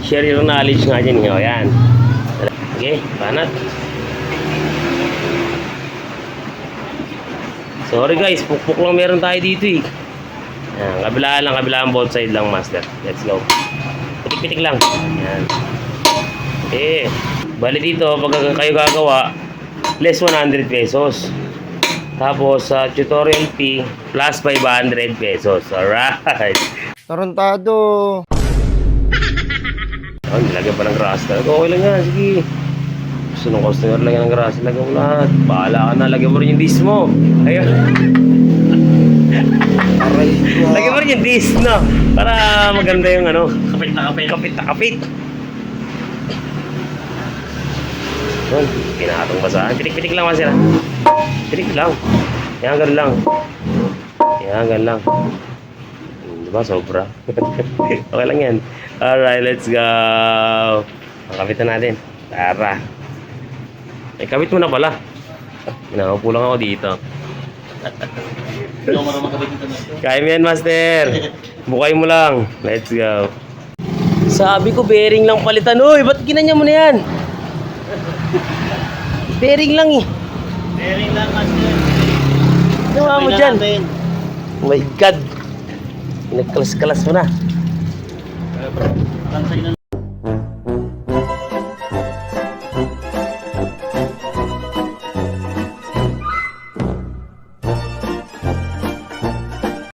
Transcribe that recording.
Share your knowledge nga dyan. O, yan. Okay, banat. Sorry guys, pukpuk lang meron tayo dito eh. Yan, kabilaan both side lang master. Let's go. Pitik-pitik lang. Yan. Okay. Bali dito, pag kayo gagawa, less 100 pesos. Tapos sa tutorial fee, plus 500 pesos. Alright. Tarantado. Oh, nilagyan pa ng grass. Okay lang yan, sige. Gusto ng customer lagyan ng grass, lagyan mo lahat. Bahala ka na, lagyan mo rin yung disc mo. Ayun. Aray ko. Lagyan mo rin yung disc, no? Para maganda yung ano. Kapit na kapit. Kapit na kapit. Yun, pinakatong basahan. Pitik-pitik lang masira. Pitik lang. Yan, ganun lang. Yan, ganun lang. Diba, sobra. Okay lang yan. Alright, let's go. Kapitan natin. Tara. Kapit mo na pala. Nakaupo lang ako dito. Hindi ako marunong makabit nito. Kaya mo yan, master. Bukay mo lang. Let's go. Sabi ko, bearing lang palitan. Uy, ba't ginanya mo na yan? Bearing lang eh. Bearing lang master. Gawa mo dyan. Oh my God. Nagkalas-kalas mo na. Kansay na.